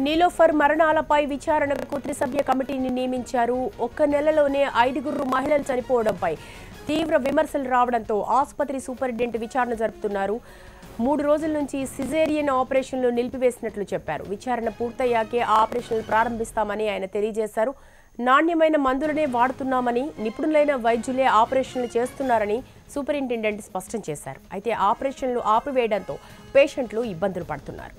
నీలోఫర్ మరణాలపై విచారణకు త్రిసభ్య కమిటీని నియమించారు. ఒక్క నెలలోనే 5 మహిళలు చనిపోవడంపై తీవ్ర విమర్శలు రావడంతో ఆసుపత్రి సూపరింటెండెంట్ విచారణ జరుపుతున్నారు. 3 రోజుల నుంచి సిజేరియన్ ఆపరేషన్లు నిలిపివేసినట్లు చెప్పారు. విచారణ పూర్తయ్యాకే ఆపరేషన్లు ప్రారంభిస్తామని ఆయన తెలియజేశారు. నాణ్యమైన మందులనే వాడుతున్నామని, నిపుణులైన వైద్యులే ఆపరేషన్లు చేస్తున్నారని సూపరింటెండెంట్ స్పష్టం చేశారు. అయితే ఆపరేషన్లు ఆపివేయడంతో పేషెంట్లు ఇబ్బందులు పడుతున్నారు.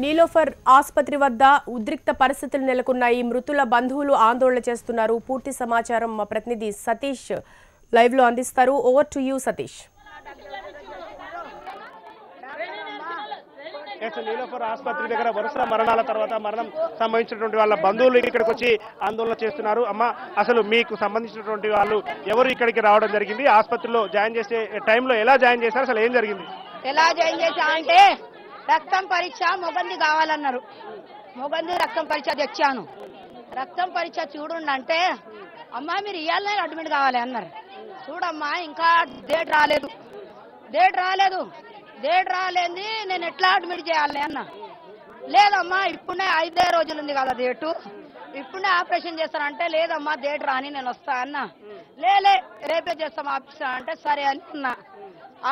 నీలోఫర్ ఆసుపత్రి వద్ద ఉద్రిక్త పరిస్థితులు నెలకొన్నాయి. మృతుల బంధువులు ఆందోళన చేస్తున్నారు. పూర్తి సమాచారం మా ప్రతినిధి సతీష్ లైవ్ లో అందిస్తారు. Over to you Satish. Niloufer ఆసుపత్రి దగ్గర వరుస మరణాల తర్వాత మరణం సంభవించినటువంటి వాళ్ళ బంధువులు ఇక్కడికి వచ్చి ఆందోళన చేస్తున్నారు. అమ్మ, అసలు మీకు సంబంధించినటువంటి వాళ్ళు ఎవరు ఇక్కడికి రావడం జరిగింది? ఆసుపత్రిలో జాయిన్ చేసే టైంలో ఎలా జాయిన్ చేశారు? అసలు ఏం జరిగింది? ఎలా జాయిన్ చేశా అంటే రక్తం పరీక్ష మొగంది కావాలన్నారు. మొగంది రక్తం పరీక్ష తెచ్చాను. రక్తం పరీక్ష చూడండి అంటే అమ్మా మీరు ఇవాళనే అడ్మిట్ కావాలి అన్నారు. చూడమ్మా ఇంకా డేట్ రాలేదు, డేట్ రాలేంది, నేను ఎట్లా అడ్మిట్ చేయాలి అన్న. లేదమ్మా ఇప్పుడే 5 రోజులు ఉంది కదా డేటు, ఇప్పుడే ఆపరేషన్ చేస్తానంటే లేదమ్మా డేట్ రాని నేను వస్తా అన్న. రేపే చేస్తాం ఆపరేషన్ అంటే సరే అని అన్నా.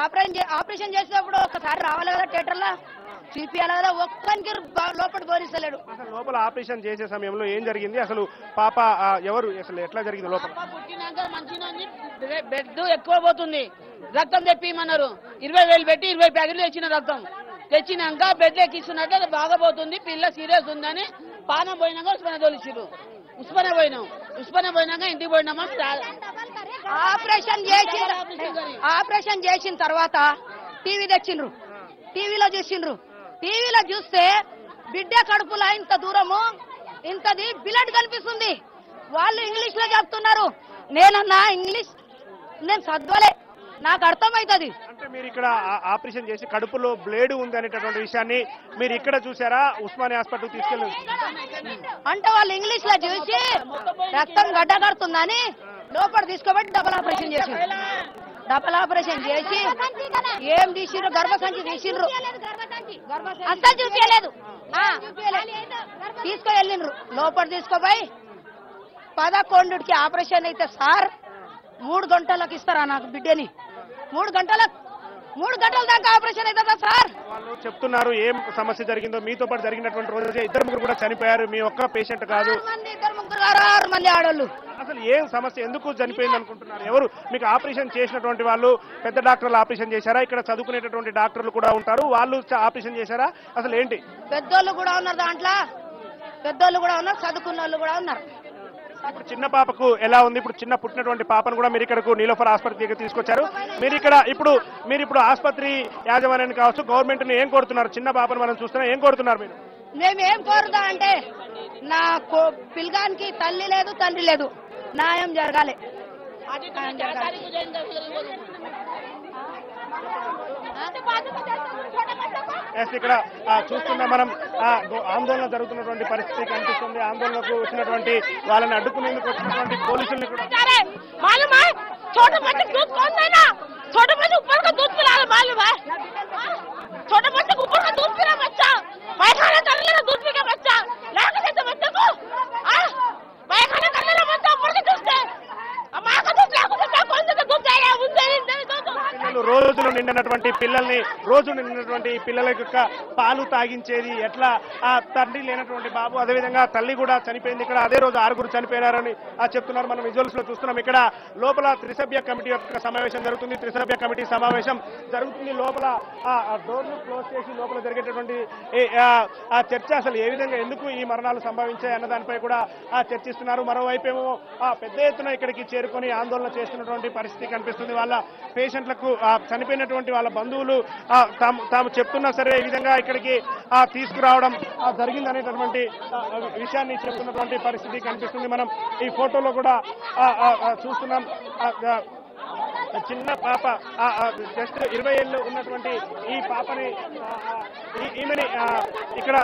ఆపరేషన్ చేసేటప్పుడు ఒకసారి రావాలి కదా థియేటర్లో చూపించాలి కదా, ఒక్కరికి లోపల బోధిస్తలేడు. అసలు లోపల ఆపరేషన్ చేసే సమయంలో ఏం జరిగింది? అసలు పాప ఎవరు, అసలు ఎట్లా జరిగింది? లోపల పుట్టినాక మంచిగా బెడ్ ఎక్కువ పోతుంది, రక్తం తెప్పిమన్నారు. 20,000 పెట్టి 20 ప్యాకెట్లు తెచ్చిన రక్తం తెచ్చినాక బెడ్ ఎక్కిస్తున్నట్టు అది బాగా పోతుంది, పిల్ల సీరియస్ ఉందని పానం పోయినాక ఉస్మానియా తోలిచ్చిరు. ఉస్మానియా పోయినాక ఇంటికి పోయినామా. ఆపరేషన్ చేసిన తర్వాత టీవీ తెచ్చిండ్రు, టీవీలో చూస్తే బిడ్డ కడుపులో ఇంత దూరము ఇంతది బ్లడ్ కనిపిస్తుంది. వాళ్ళు ఇంగ్లీష్ లో చెప్తున్నారు. నేనన్నా ఇంగ్లీష్ నేను చదవలే, నాకు అర్థమవుతుంది. అంటే మీరు ఇక్కడ ఆపరేషన్ చేసి కడుపులో బ్లేడ్ ఉంది అనేటటువంటి విషయాన్ని మీరు ఇక్కడ చూసారా? ఉస్మానియా హాస్పిటల్ తీసుకెళ్ళి అంటే వాళ్ళు ఇంగ్లీష్ లో చూసి రక్తం గడ్డ కడుతుందని లోపల తీసుకోబట్టి డబల్ ఆపరేషన్ చేసి ఏం తీసిండ్రు? గర్భసంచి తీసిండ్రు, అస్సలు చూపించలేదు. తీసుకువెళ్ళిండ్రు లోపల తీసుకోపోయి 11కి ఆపరేషన్ అయితే సార్ 3 గంటలకు ఇస్తారా నాకు బిడ్డని? 3 గంటల దాకా ఆపరేషన్ అవుతుందా సార్? వాళ్ళు చెప్తున్నారు ఏం సమస్య జరిగిందో. మీతో పాటు జరిగినటువంటి రోజే 2 కూడా చనిపోయారు, మీ ఒక్క పేషెంట్ కాదు. 6 మంది ఆడోళ్ళు. అసలు ఏం సమస్య, ఎందుకు చనిపోయింది అనుకుంటున్నారు? ఎవరు మీకు ఆపరేషన్ చేసినటువంటి వాళ్ళు? పెద్ద డాక్టర్లు ఆపరేషన్ చేశారా? ఇక్కడ చదువుకునేటటువంటి డాక్టర్లు కూడా ఉంటారు, వాళ్ళు ఆపరేషన్ చేశారా? అసలు ఏంటి? పెద్దోళ్ళు కూడా ఉన్నారు దాంట్లో, చదువుకున్న వాళ్ళు కూడా ఉన్నారు. ఇప్పుడు చిన్న పాపకు ఎలా ఉంది? ఇప్పుడు చిన్న పుట్టినటువంటి పాపను కూడా మీరు ఇక్కడకు నీలోఫర్ ఆసుపత్రికి తీసుకొచ్చారు. మీరు ఇప్పుడు ఆసుపత్రి యాజమాన్యాన్ని కావచ్చు, గవర్నమెంట్ ని ఏం కోరుతున్నారు? చిన్న పాపను మనం చూస్తున్నా, ఏం కోరుతున్నారు మీరు? మేమేం కోరుతా అంటే నా పిల్లగానికి తల్లి లేదు తండ్రి లేదు, న్యాయం జరగాలి. ఇక్కడ చూస్తున్నా మనం ఆందోళన జరుగుతున్నటువంటి పరిస్థితి కనిపిస్తుంది. ఆందోళనకు వచ్చినటువంటి వాళ్ళని అడ్డుకునేందుకు వచ్చినటువంటి పోలీసుల్ని కూడా రోజులు నిండినటువంటి పిల్లల యొక్క పాలు తాగించేది ఎట్లా? ఆ తండ్రి లేనటువంటి బాబు, అదేవిధంగా తల్లి కూడా చనిపోయింది. ఇక్కడ అదే రోజు 6 చనిపోయినారని చెప్తున్నారు. మనం విజువల్స్ లో చూస్తున్నాం. ఇక్కడ లోపల త్రిసభ్య కమిటీ యొక్క సమావేశం జరుగుతుంది. త్రిసభ్య కమిటీ సమావేశం జరుగుతుంది. లోపల డోర్లు క్లోజ్ చేసి లోపల జరిగేటటువంటి ఆ చర్చ అసలు ఏ విధంగా ఎందుకు ఈ మరణాలు సంభవించాయి అన్న దానిపై కూడా చర్చిస్తున్నారు. మరోవైపేమో పెద్ద ఎత్తున ఇక్కడికి చేరుకొని ఆందోళన చేస్తున్నటువంటి పరిస్థితి కనిపిస్తుంది. వాళ్ళ పేషెంట్లకు చనిపోయినటువంటి వాళ్ళ బంధువులు తాము చెప్తున్నా సరే ఈ విధంగా ఇక్కడికి తీసుకురావడం జరిగిందనేటటువంటి విషయాన్ని చెప్తున్నటువంటి పరిస్థితి కనిపిస్తుంది. మనం ఈ ఫోటోలో కూడా చూస్తున్నాం. చిన్న పాప జస్ట్ 20 ఏళ్ళు ఉన్నటువంటి ఈ పాపని ఈమెని ఇక్కడ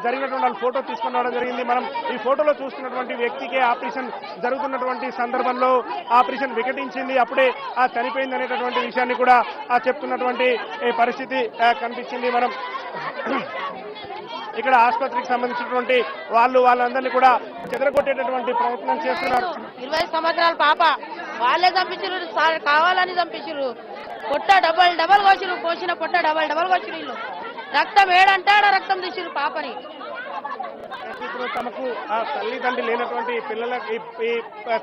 జరిగినటువంటి ఫోటో తీసుకుని రావడం జరిగింది. మనం ఈ ఫోటోలో చూస్తున్నటువంటి వ్యక్తికి ఆపరేషన్ జరుగుతున్నటువంటి సందర్భంలో ఆపరేషన్ వికటించింది, అప్పుడే చనిపోయింది అనేటటువంటి విషయాన్ని కూడా చెప్తున్నటువంటి పరిస్థితి కనిపించింది. మనం ఇక్కడ ఆసుపత్రికి సంబంధించినటువంటి వాళ్ళందరినీ కూడా చెదరగొట్టేటటువంటి ప్రయత్నం చేస్తున్నారు. 20 సంవత్సరాల పాప వాళ్ళే చంపించారు, కావాలని చంపించారు. పొట్ట డబల్ కోసిరు, కోసిన పొట్ట డబల్ కోసిరు. వీళ్ళు రక్తం ఏడంటాడ రక్తం తీసిరు పాపని. ఇప్పుడు తమకు తల్లిదండ్రులు లేనటువంటి పిల్లలకి ఈ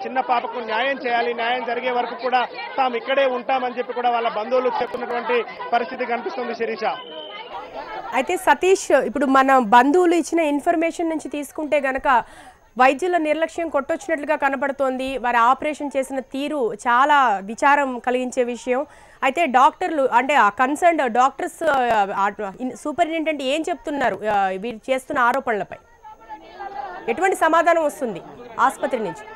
చిన్న పాపకు న్యాయం చేయాలి, న్యాయం జరిగే వరకు కూడా తాము ఇక్కడే ఉంటామని చెప్పి కూడా వాళ్ళ బంధువులు చెప్తున్నటువంటి పరిస్థితి కనిపిస్తుంది. శిరీష, అయితే సతీష్, ఇప్పుడు మన బంధువులు ఇచ్చిన ఇన్ఫర్మేషన్ నుంచి తీసుకుంటే గనక వైద్యుల నిర్లక్ష్యం కొట్టొచ్చినట్లుగా కనబడుతోంది. వారి ఆపరేషన్ చేసిన తీరు చాలా విచారం కలిగించే విషయం. అయితే డాక్టర్లు అంటే ఆ కన్సర్న్డ్ డాక్టర్స్ సూపరింటెండెంట్ ఏం చెప్తున్నారు వీరు చేస్తున్న ఆరోపణలపై? ఎటువంటి సమాధానం వస్తుంది ఆసుపత్రి నుంచి?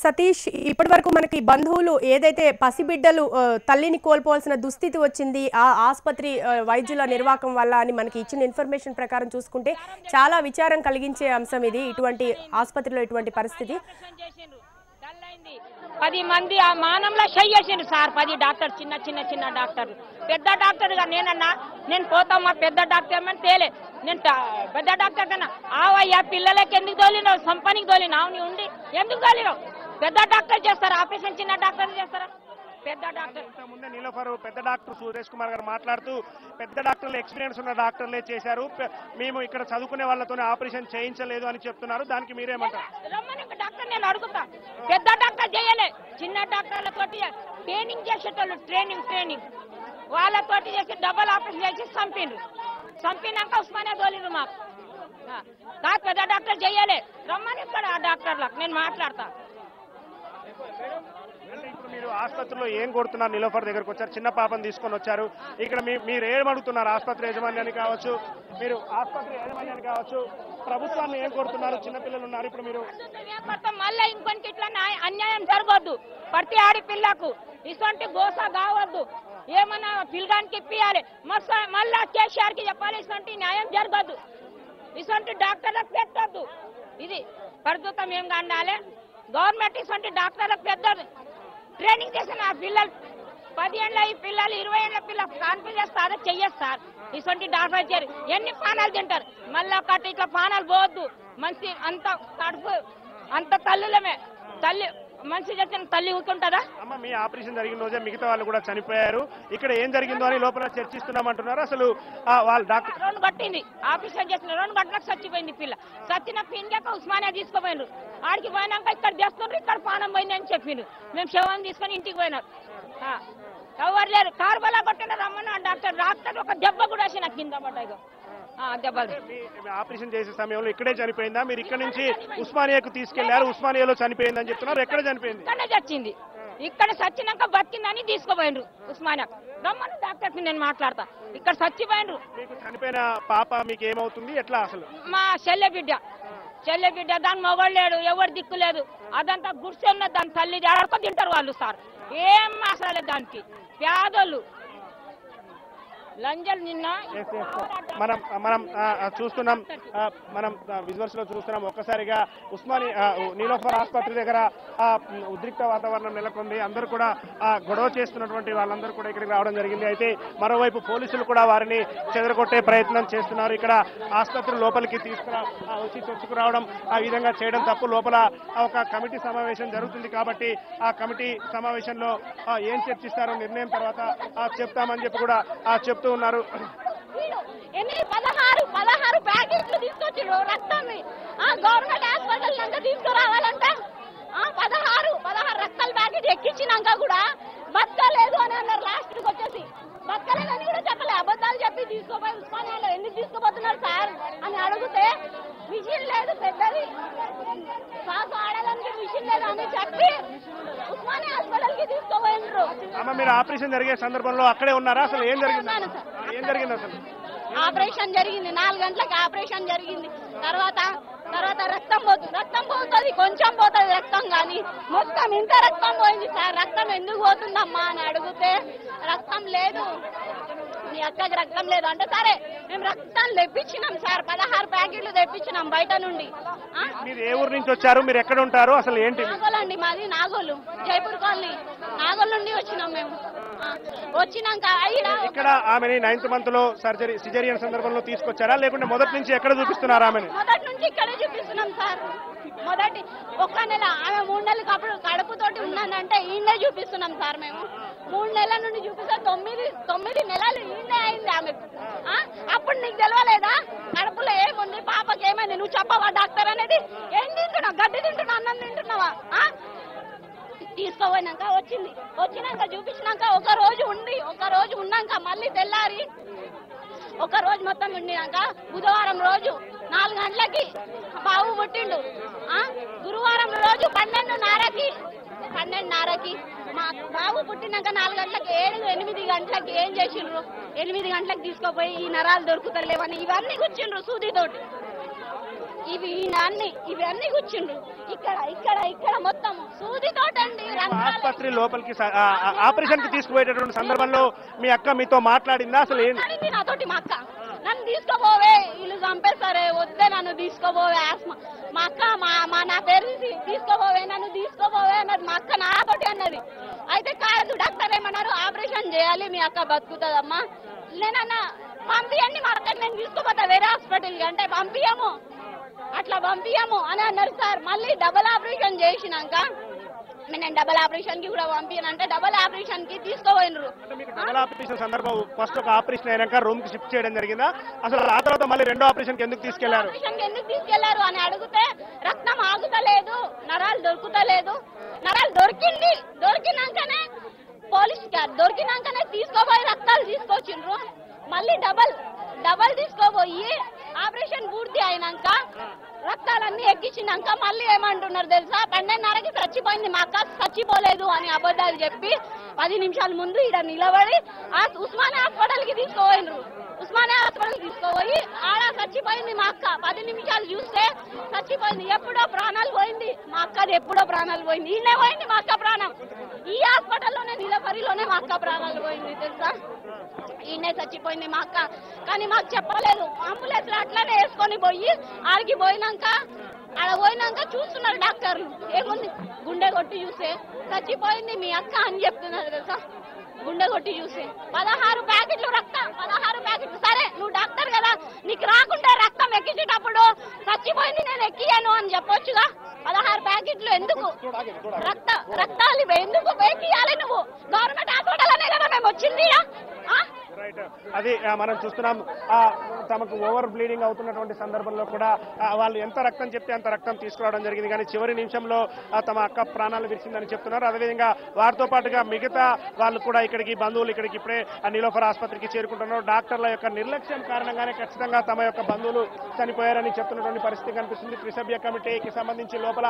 సతీష్, ఇప్పటి వరకు మనకి బంధువులు ఏదైతే పసిబిడ్డలు తల్లిని కోల్పోవాల్సిన దుస్థితి వచ్చింది ఆ ఆసుపత్రి వైద్యుల నిర్వాహకం వల్ల అని మనకి ఇచ్చిన ఇన్ఫర్మేషన్ ప్రకారం చూసుకుంటే చాలా విచారం కలిగించే అంశం ఇది. ఇటువంటి ఆసుపత్రిలో ఇటువంటి పరిస్థితి. 10 మంది ఆ మానంలో చెయ్యేసిండు సార్. 10 డాక్టర్ చిన్న డాక్టర్లు. పెద్ద డాక్టర్గా నేను పోతామా పెద్ద డాక్టర్ అని తేలే. నేను పెద్ద డాక్టర్ కన్నా ఆవయ్యా పిల్లలకి ఎందుకు తోలినావు, సంపనికి తోలినావు, నీ ఉండి ఎందుకు తోలినావు? పెద్ద డాక్టర్ చేస్తారా ఆపరేషన్, చిన్న డాక్టర్ చేస్తారా? పెద్ద డాక్టర్. ముందే నీలోఫర్ పెద్ద డాక్టర్ సురేష్ కుమార్ గారు మాట్లాడుతూ పెద్ద డాక్టర్లు ఎక్స్పీరియన్స్ ఉన్న డాక్టర్లే చేశారు, మేము ఇక్కడ చదువుకునే వాళ్ళతోనే ఆపరేషన్ చేయించలేదు అని చెప్తున్నారు. దానికి మీరేమంటారు? రమ్మని డాక్టర్ నేను అడుగుతా. పెద్ద డాక్టర్ చేయలే, చిన్న డాక్టర్లతో ట్రైనింగ్ చేసేటోళ్ళు ట్రైనింగ్ వాళ్ళతోటి చేసి డబల్ ఆపరేషన్ చేసి చంపినాక ఉస్మానియా తోలిరు మాకు. కాదు పెద్ద డాక్టర్ చేయలే, రమ్మని ఇక్కడ ఆ డాక్టర్లకు నేను మాట్లాడతా. ఇప్పుడు మీరు ఆసుపత్రిలో ఏం కొడుతున్నారు? నీలోఫర్ దగ్గరకు వచ్చారు, చిన్న పాపను తీసుకొని వచ్చారు. ఇక్కడ మీరు ఏమడుగుతున్నారు? ఆసుపత్రి యాజమాన్యాన్ని కావచ్చు, మీరు ఆసుపత్రి యాజమాన్యాన్ని కావచ్చు, ప్రభుత్వాన్ని ఏం కొడుతున్నారు? చిన్నపిల్లలు ఉన్నారు. ఇప్పుడు మీరు మళ్ళీ ఇంకొనికి ఇట్లా అన్యాయం జరగొద్దు. ప్రతి ఆడపిల్లకు ఇటువంటి గోస కావద్దు. ఏమన్నా పిల్లగానికి ఇప్పియాలి, మళ్ళా కేసీఆర్ కి చెప్పాలి. ఇటువంటి న్యాయం జరగద్దు, ఇటువంటి డాక్టర్లకు పెట్టద్దు. ఇది ప్రభుత్వం ఏం కండాలి. గవర్నమెంట్ ఇటువంటి డాక్టర్లకు పెద్ద ట్రైనింగ్ చేసిన ఆ పిల్లలు 10 ఏళ్ళ ఈ పిల్లలు 20 ఏళ్ళ పిల్లలు కాన్ఫిడెన్స్ చేస్తారో చెయ్యేస్తారు. ఇటువంటి డాక్టర్ చేరి ఎన్ని పానాలు తింటారు? మళ్ళీ ఒకటి ఇట్లా పానాలు పోవద్దు. మంచి అంత కడుపు అంత తల్లులమే. తల్లి మంచి చేసిన తల్లి ఊరుకుంటుందా? అమ్మ, మీ ఆపరేషన్ జరిగిన రోజే మిగతా వాళ్ళు కూడా చనిపోయారు. ఇక్కడ ఏం జరిగిందో అని లోపల చర్చిస్తున్నామంటున్నారు. అసలు వాళ్ళ డాక్టర్ 2 గట్టింది ఆపరేషన్ చేసిన 2 గంటలకు చచ్చిపోయింది పిల్ల. చచ్చిన పిండాక ఉస్మానియా తీసుకుపోయినారు. ఆడికి పోయినాక ఇక్కడ చేస్తున్నారు, ఇక్కడ పానం పోయింది అని చెప్పిండ్రు. మేము శవం తీసుకొని ఇంటికి పోయినారు. ఎవరు లేరు. కార్బలా కొట్టిన రమ్మన్న డాక్టర్ ఒక దెబ్బ కూడా వచ్చిన కింద పడ్డాయి. ఆపరేషన్ చేసే సమయంలో ఇక్కడే చనిపోయిందా? మీరు ఇక్కడ నుంచి ఉస్మానియాకు తీసుకెళ్లారు, ఉస్మానియాలో చనిపోయిందని చెప్తున్నారు. ఎక్కడ చనిపోయింది? ఇక్కడే చచ్చింది. ఇక్కడ చచ్చినాక బతికిందని తీసుకుపోయిండ్రు ఉస్మానియా. రమ్మని డాక్టర్ నేను మాట్లాడతా. ఇక్కడ చచ్చిపోయిండ్రు. మీకు చనిపోయిన పాప మీకు ఏమవుతుంది? ఎట్లా? అసలు మా చెల్లె బిడ్డ దాని మొగడు లేడు, ఎవరు దిక్కు లేదు. అదంతా గుడిసె ఉన్నది. దాని తల్లి ఆడకో తింటారు వాళ్ళు సార్. ఏం అసలు దానికి పేదోళ్ళు లంజలు. నిన్న మనం చూస్తున్నాం, మనం విజువల్స్ లో చూస్తున్నాం. ఒక్కసారిగా నీలోఫర్ ఆసుపత్రి దగ్గర ఉద్రిక్త వాతావరణం నెలకొంది. అందరూ కూడా గొడవ చేస్తున్నటువంటి వాళ్ళందరూ కూడా ఇక్కడికి రావడం జరిగింది. అయితే మరోవైపు పోలీసులు కూడా వారిని చెదరగొట్టే ప్రయత్నం చేస్తున్నారు. ఇక్కడ ఆసుపత్రి లోపలికి వచ్చి చొచ్చుకు రావడం, ఆ విధంగా చేయడం తప్పు. లోపల ఒక కమిటీ సమావేశం జరుగుతుంది కాబట్టి ఆ కమిటీ సమావేశంలో ఏం చర్చిస్తారో నిర్ణయం తర్వాత చెప్తామని చెప్పి కూడా చెప్తూ ఉన్నారు. 16 ప్యాకెట్లు తీసుకొచ్చిండు రక్తాన్ని. గవర్నమెంట్ హాస్పిటల్ నుంచి తీసుకురావాలంట. 16 రక్తాల ప్యాకెట్ ఎక్కించినాక కూడా బతకలేదు అని అన్నారు. లాస్ట్ కి వచ్చేసి బతకలేదని కూడా చెప్పలే, అబద్ధాలు చెప్పి తీసుకోపోయి ఉస్మానియాలో ఎందుకు తీసుకుపోతున్నారు సార్ అని అడిగితే మిషన్ లేదు, పెద్దది శ్వాస ఆడడానికి మిషన్ లేదు అని చెప్పి ఉస్మానియా హాస్పిటల్ కి తీసుకోపోయినారు. మీరు ఆపరేషన్ జరిగే సందర్భంలో అక్కడే ఉన్నారా? అసలు ఏం జరిగింది? అసలు ఆపరేషన్ జరిగింది, 4 గంటలకు ఆపరేషన్ జరిగింది. తర్వాత రక్తం పోతుంది, కొంచెం పోతుంది రక్తం, కానీ మొత్తం ఇంత రక్తం పోయింది సార్. రక్తం ఎందుకు పోతుందమ్మా అని అడిగితే రక్తం లేదు, మీ అక్కకి రక్తం లేదు అంటే సరే మేము రక్తం తెప్పించినాం సార్, 16 ప్యాకెట్లు తెప్పించినాం బయట నుండి. మీరు ఏ ఊరు నుంచి వచ్చారు? మీరు ఎక్కడ ఉంటారు? అసలు ఏంటి? నాగోలు అండి, మాది నాగోలు, జైపూర్ కాలనీ. నాగోలు నుండి వచ్చినాం మేము. వచ్చినాక ఇక్కడ ఆమెని 9th month లో సర్జరీ సిజేరియన్ సందర్భంలో తీసుకొచ్చారా, లేకుంటే మొదటి నుంచి ఎక్కడ చూపిస్తున్నారా? ఆమెని మొదటి నుంచి ఇక్కడే చూపిస్తున్నాం సార్. మొదటి 1 నెల ఆమె 3 నెలలకు అప్పుడు కడుపుతోటి ఉన్నదంటే ఈయనే చూపిస్తున్నాం సార్. మేము 3 నెలల నుండి చూపిస్తే 9 నెలలు ఈయనే అయింది ఆమెకు. అప్పుడు నీకు తెలవలేదా కడుపులో ఏముంది, పాపకి ఏమైంది, నువ్వు చెప్పవా డాక్టర్ అనేది? ఏం తింటున్నావు? గడ్డి తింటున్నావు, అన్నం తింటున్నావా? తీసుకోపోయినాక వచ్చినాక చూపించినాక ఒక రోజు ఉన్నాక మళ్ళీ తెల్లారి ఒక రోజు మొత్తం ఉండినాక బుధవారం రోజు 4 గంటలకి బాబు పుట్టిండు. గురువారం రోజు 12:30కి మా బాబు పుట్టినాక 4 గంటలకి 8 గంటలకి ఏం చేసిండ్రు? 8 గంటలకు తీసుకోపోయి ఈ నరాలు దొరుకుతలేవని ఇవన్నీ కూర్చుండ్రు సూదితోటి. ఇవన్నీ కూర్చుండ్రు ఇక్కడ మొత్తం సూదితోటండి. ఆసుపత్రి లోపలికి ఆపరేషన్ కి తీసుకుపోయేటటువంటి సందర్భంలో మీ అక్క మీతో మాట్లాడిందా? అసలు ఏంటి నాతోటి? మా అక్క నన్ను తీసుకోపోవే, వీళ్ళు చంపేస్తారే, వద్దే నన్ను తీసుకోపోవే, ఆస్మా మా అక్క నా పేరు తీసుకోపోవే, నన్ను తీసుకోపోవే అన్నది మా అక్క నాతోటి అన్నది. అయితే కాదు డాక్టర్ ఏమన్నారు, ఆపరేషన్ చేయాలి, మీ అక్క బతుకుతుందమ్మా. నేనన్నా పంపియండి మా అక్కకి, నేను తీసుకోపోతా వేరే హాస్పిటల్కి అంటే అట్లా పంపియము అని అన్నారు సార్. మళ్ళీ డబుల్ ఆపరేషన్ చేసినాక నేను డబుల్ ఆపరేషన్ కి కూడా పంపియనంటే డబుల్ ఆపరేషన్ కి తీసుకోపోయినరు. డబుల్ ఆపరేషన్ సందర్భం ఫస్ట్ ఒక ఆపరేషన్ అయినాక రూమ్ కి షిఫ్ట్ చేయడం జరిగిందా? అసలు ఆ తర్వాత మళ్ళీ రెండో ఆపరేషన్ కి ఎందుకు తీసుకెళ్లారు అని అడిగితే రక్తం ఆగుతలేదు, నరాలు దొరుకుతలేదు. నరాలు దొరికినాకనే పోలీస్ దొరికినాకనే తీసుకోపోయి రక్తాలు తీసుకొచ్చిండ్రు. మళ్ళీ డబల్ తీసుకోపోయి ఆపరేషన్ పూర్తి అయినాక రక్తాలన్నీ ఎక్కించినాక మళ్ళీ ఏమంటున్నారు తెలుసా? 12:30కి చచ్చిపోయింది, మా అక్క చచ్చిపోలేదు అని అబద్ధాలు చెప్పి 10 నిమిషాల ముందు ఇక్కడ నిలబడి ఉస్మానియా హాస్పిటల్కి తీసుకోపోయినరు. ఉస్మానియా హాస్పిటల్కి తీసుకోపోయి ఆడ చచ్చిపోయింది మా అక్క. 10 నిమిషాలు చూస్తే చచ్చిపోయింది. ఎప్పుడో ప్రాణాలు పోయింది మా అక్కది, ఎప్పుడో ప్రాణాలు పోయింది. ఈయనే పోయింది మా అక్క ప్రాణం. ఈ హాస్పిటల్లోనే నిలబడిలోనే మా అక్క ప్రాణాలు పోయింది తెలుసా? ఈయనే చచ్చిపోయింది మా అక్క, కానీ మాకు చెప్పలేదు. అంబులెన్స్ లో అట్లానే వేసుకొని పోయి ఆడికి పోయినాక చూస్తున్నారు డాక్టర్లు, ఏముంది గుండె కొట్టి చూస్తే చచ్చిపోయింది మీ అక్క అని చెప్తున్నారు తెలుసా? గుండె కొట్టి చూస్తే 16 ప్యాకెట్లు రక్తం, 16 ప్యాకెట్లు. సరే నువ్వు డాక్టర్ కదా, నీకు రాకుండా రక్తం ఎక్కించేటప్పుడు చచ్చిపోయింది నేను ఎక్కియాను అని చెప్పొచ్చుగా. 16 ప్యాకెట్లు ఎందుకు? రక్తాలు ఎందుకు ఎక్కియాలి నువ్వు? గవర్నమెంట్ హాస్పిటల్ అనే కదా మేము వచ్చింది. అది మనం చూస్తున్నాం. తమకు ఓవర్ బ్లీడింగ్ అవుతున్నటువంటి సందర్భంలో కూడా వాళ్ళు ఎంత రక్తం చెప్తే అంత రక్తం తీసుకురావడం జరిగింది, కానీ చివరి నిమిషంలో తమ అక్క ప్రాణాలు విరిచిందని చెప్తున్నారు. అదేవిధంగా వారితో పాటుగా మిగతా వాళ్ళు కూడా బంధువులు ఇక్కడికి ఇప్పుడే నీలోఫర్ ఆసుపత్రికి చేరుకుంటున్నారు. డాక్టర్ల యొక్క నిర్లక్ష్యం కారణంగానే ఖచ్చితంగా తమ యొక్క బంధువులు చనిపోయారని చెప్తున్నటువంటి పరిస్థితి కనిపిస్తుంది. త్రిసభ్య కమిటీకి సంబంధించి లోపల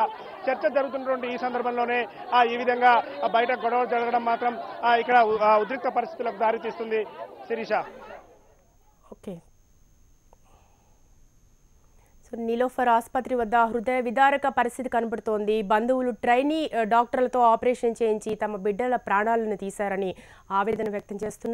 చర్చ జరుగుతున్నటువంటి ఈ సందర్భంలోనే ఈ విధంగా బయట గొడవ జరగడం మాత్రం ఇక్కడ ఉద్రిక్త పరిస్థితులకు దారితీస్తుంది. శిరీష. ఓకే, సో నీలోఫర్ ఆసుపత్రి వద్ద హృదయ విదారక పరిస్థితి కనబడుతోంది. బంధువులు ట్రైనీ డాక్టర్లతో ఆపరేషన్ చేయించి తమ బిడ్డల ప్రాణాలను తీశారని ఆవేదన వ్యక్తం చేస్తున్నారు.